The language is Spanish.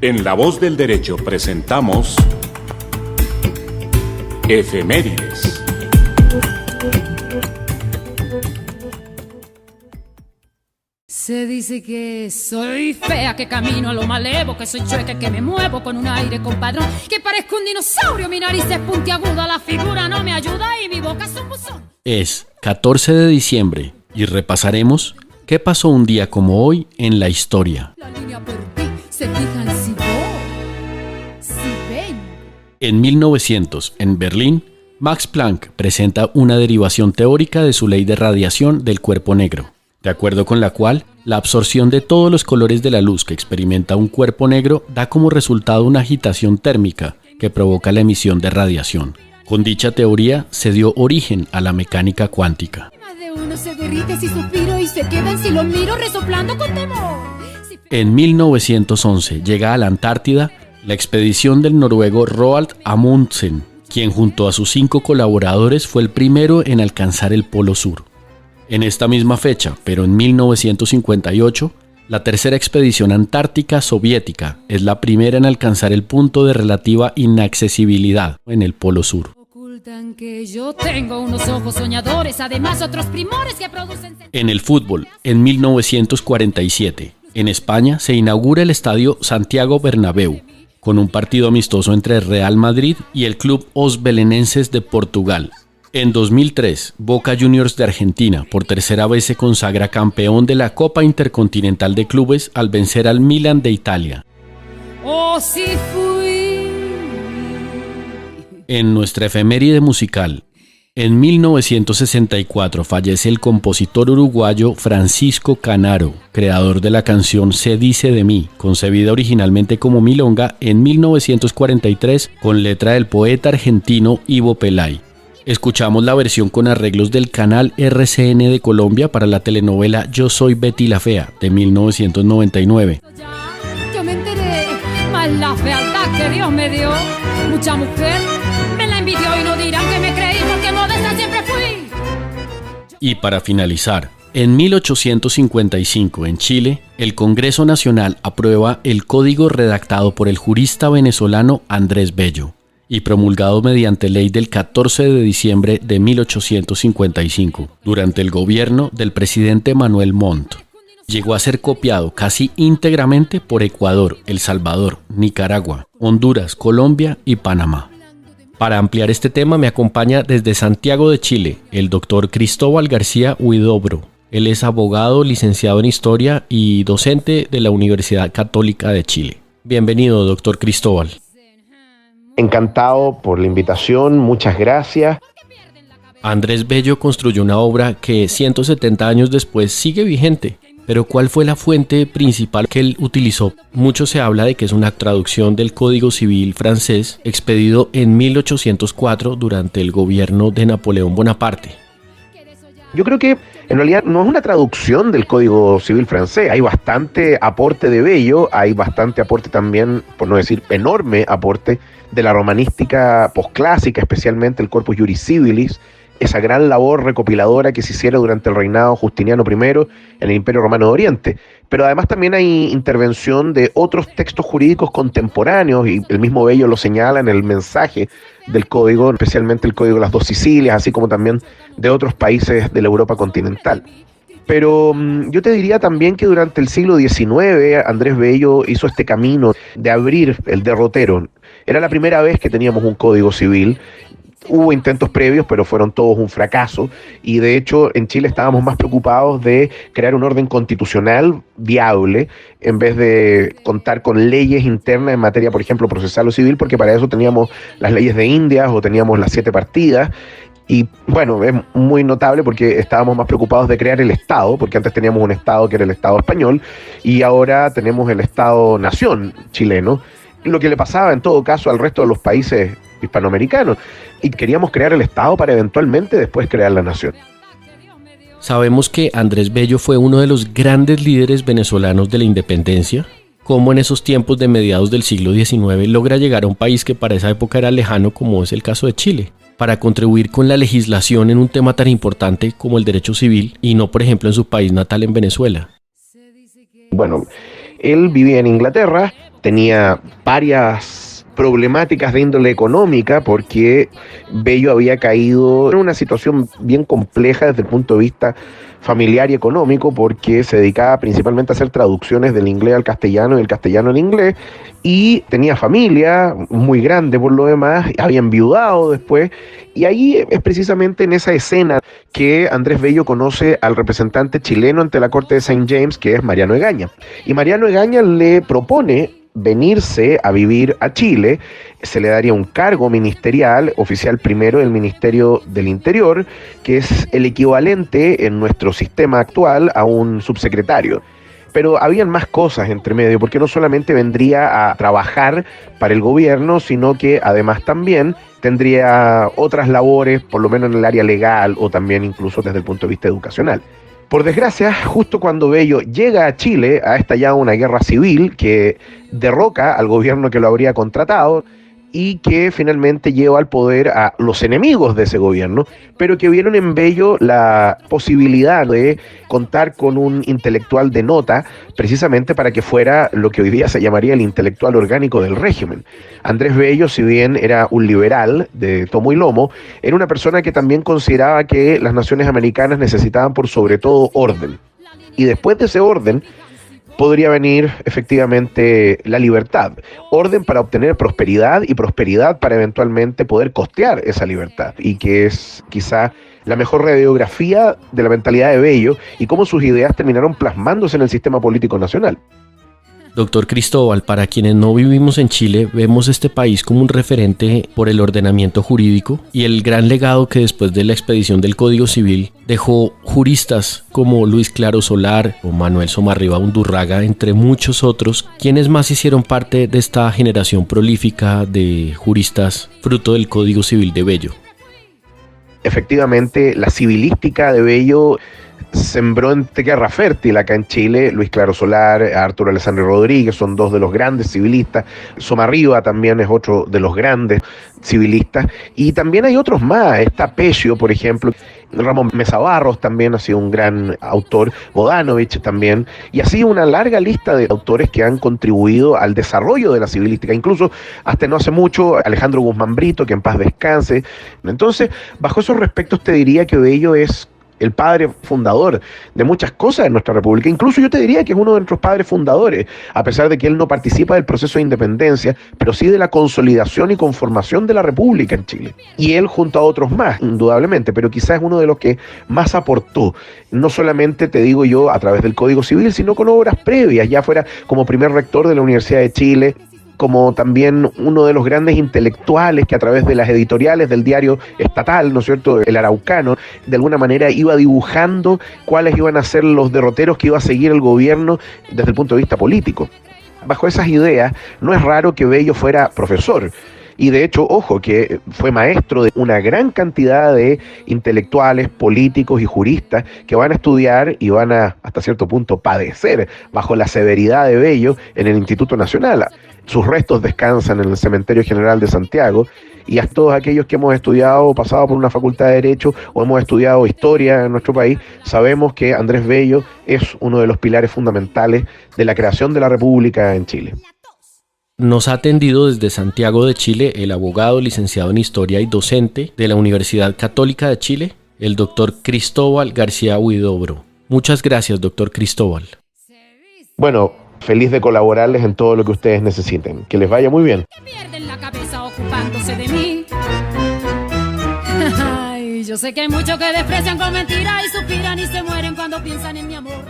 En La Voz del Derecho presentamos Efemérides. Se dice que soy fea, que camino a lo malevo, que soy chueca, que me muevo con un aire compadrón, que parezco un dinosaurio, mi nariz es puntiaguda, la figura no me ayuda y mi boca es un buzón. Es 14 de diciembre y repasaremos qué pasó un día como hoy en la historia. La línea por ti, se fijan si ven. En 1900, en Berlín, Max Planck presenta una derivación teórica de su ley de radiación del cuerpo negro, de acuerdo con la cual la absorción de todos los colores de la luz que experimenta un cuerpo negro da como resultado una agitación térmica que provoca la emisión de radiación. Con dicha teoría se dio origen a la mecánica cuántica. Más de uno se derrite si suspiro y se quedan si lo miro resoplando con temor. En 1911 llega a la Antártida la expedición del noruego Roald Amundsen, quien junto a sus 5 colaboradores fue el primero en alcanzar el Polo Sur. En esta misma fecha, pero en 1958, la tercera expedición antártica soviética es la primera en alcanzar el punto de relativa inaccesibilidad en el Polo Sur. Ocultan que yo tengo unos ojos soñadores, además otros primores que producen... En el fútbol, en 1947, en España se inaugura el estadio Santiago Bernabéu, con un partido amistoso entre Real Madrid y el club Os Belenenses de Portugal. En 2003, Boca Juniors de Argentina por tercera vez se consagra campeón de la Copa Intercontinental de Clubes al vencer al Milan de Italia. Oh, sí fui. En nuestra efeméride musical, en 1964 fallece el compositor uruguayo Francisco Canaro, creador de la canción Se dice de mí, concebida originalmente como milonga en 1943 con letra del poeta argentino Ivo Pelay. Escuchamos la versión con arreglos del canal RCN de Colombia para la telenovela Yo soy Betty la Fea de 1999. Yo me enteré, más la fealdad que Dios me dio. Mucha mujer me la envidió y no dirán que me creí porque modesta siempre fui. Y para finalizar, en 1855 en Chile, el Congreso Nacional aprueba el código redactado por el jurista venezolano Andrés Bello y promulgado mediante ley del 14 de diciembre de 1855, durante el gobierno del presidente Manuel Montt. Llegó a ser copiado casi íntegramente por Ecuador, El Salvador, Nicaragua, Honduras, Colombia y Panamá. Para ampliar este tema me acompaña desde Santiago de Chile el doctor Cristóbal García Huidobro. Él es abogado, licenciado en Historia y docente de la Universidad Católica de Chile. Bienvenido, doctor Cristóbal. Encantado por la invitación, muchas gracias. Andrés Bello construyó una obra que 170 años después sigue vigente, pero ¿cuál fue la fuente principal que él utilizó? Mucho se habla de que es una traducción del Código Civil francés expedido en 1804 durante el gobierno de Napoleón Bonaparte. Yo creo que en realidad no es una traducción del Código Civil francés, hay bastante aporte de Bello, hay bastante aporte también, por no decir enorme aporte, de la romanística posclásica, especialmente el Corpus Juris Civilis, esa gran labor recopiladora que se hiciera durante el reinado Justiniano I en el Imperio Romano de Oriente. Pero además también hay intervención de otros textos jurídicos contemporáneos, y el mismo Bello lo señala en el mensaje del código, especialmente el Código de las Dos Sicilias, así como también de otros países de la Europa continental. Pero yo te diría también que durante el siglo XIX Andrés Bello hizo este camino de abrir el derrotero. Era la primera vez que teníamos un código civil. Hubo intentos previos, pero fueron todos un fracaso, y de hecho en Chile estábamos más preocupados de crear un orden constitucional viable en vez de contar con leyes internas en materia, por ejemplo, procesal o civil, porque para eso teníamos las leyes de Indias o teníamos las 7 partidas. Y bueno, es muy notable porque estábamos más preocupados de crear el Estado, porque antes teníamos un Estado que era el Estado español y ahora tenemos el Estado-nación chileno, lo que le pasaba en todo caso al resto de los países hispanoamericanos, y queríamos crear el Estado para eventualmente después crear la nación. Sabemos que Andrés Bello fue uno de los grandes líderes venezolanos de la independencia. ¿Cómo en esos tiempos de mediados del siglo XIX logra llegar a un país que para esa época era lejano, como es el caso de Chile, para contribuir con la legislación en un tema tan importante como el derecho civil y no, por ejemplo, en su país natal en Venezuela? Bueno, él vivía en Inglaterra, tenía varias problemáticas de índole económica porque Bello había caído en una situación bien compleja desde el punto de vista familiar y económico, porque se dedicaba principalmente a hacer traducciones del inglés al castellano y del castellano al inglés, y tenía familia muy grande por lo demás, había enviudado después, y ahí es precisamente en esa escena que Andrés Bello conoce al representante chileno ante la corte de Saint James, que es Mariano Egaña, y Mariano Egaña le propone venirse a vivir a Chile. Se le daría un cargo ministerial, oficial primero del Ministerio del Interior, que es el equivalente en nuestro sistema actual a un subsecretario. Pero habían más cosas entre medio, porque no solamente vendría a trabajar para el gobierno, sino que además también tendría otras labores, por lo menos en el área legal o también incluso desde el punto de vista educacional. Por desgracia, justo cuando Bello llega a Chile, ha estallado una guerra civil que derroca al gobierno que lo habría contratado y que finalmente lleva al poder a los enemigos de ese gobierno, pero que vieron en Bello la posibilidad de contar con un intelectual de nota, precisamente para que fuera lo que hoy día se llamaría el intelectual orgánico del régimen. Andrés Bello, si bien era un liberal de tomo y lomo, era una persona que también consideraba que las naciones americanas necesitaban por sobre todo orden. Y después de ese orden podría venir efectivamente la libertad. Orden para obtener prosperidad y prosperidad para eventualmente poder costear esa libertad. Y que es quizá la mejor radiografía de la mentalidad de Bello y cómo sus ideas terminaron plasmándose en el sistema político nacional. Doctor Cristóbal, para quienes no vivimos en Chile, vemos este país como un referente por el ordenamiento jurídico y el gran legado que después de la expedición del Código Civil dejó juristas como Luis Claro Solar o Manuel Somarriba Undurraga, entre muchos otros, quienes más hicieron parte de esta generación prolífica de juristas fruto del Código Civil de Bello. Efectivamente, la civilística de Bello sembró en tierra fértil acá en Chile. Luis Claro Solar, Arturo Alessandri Rodríguez son dos de los grandes civilistas. Somarriba también es otro de los grandes civilistas. Y también hay otros más. Está Pecio, por ejemplo. Ramón Mesa Barros también ha sido un gran autor. Bodanovich también. Y así una larga lista de autores que han contribuido al desarrollo de la civilística. Incluso hasta no hace mucho, Alejandro Guzmán Brito, que en paz descanse. Entonces, bajo esos respectos te diría que Bello es el padre fundador de muchas cosas en nuestra república. Incluso yo te diría que es uno de nuestros padres fundadores, a pesar de que él no participa del proceso de independencia, pero sí de la consolidación y conformación de la república en Chile. Y él junto a otros más, indudablemente, pero quizás es uno de los que más aportó, no solamente te digo yo a través del Código Civil, sino con obras previas, ya fuera como primer rector de la Universidad de Chile, como también uno de los grandes intelectuales que a través de las editoriales del diario estatal, ¿no es cierto?, El Araucano, de alguna manera iba dibujando cuáles iban a ser los derroteros que iba a seguir el gobierno desde el punto de vista político. Bajo esas ideas, no es raro que Bello fuera profesor. Y de hecho, ojo, que fue maestro de una gran cantidad de intelectuales, políticos y juristas que van a estudiar y van a, hasta cierto punto, padecer bajo la severidad de Bello en el Instituto Nacional. Sus restos descansan en el Cementerio General de Santiago, y a todos aquellos que hemos estudiado o pasado por una facultad de Derecho o hemos estudiado historia en nuestro país, sabemos que Andrés Bello es uno de los pilares fundamentales de la creación de la República en Chile. Nos ha atendido desde Santiago de Chile el abogado, licenciado en Historia y docente de la Universidad Católica de Chile, el doctor Cristóbal García Huidobro. Muchas gracias, doctor Cristóbal. Bueno, feliz de colaborarles en todo lo que ustedes necesiten. Que les vaya muy bien. Pierden la cabeza ocupándose de mí. Ay, yo sé que hay muchos que desprecian con mentiras y suspiran y se mueren cuando piensan en mi amor.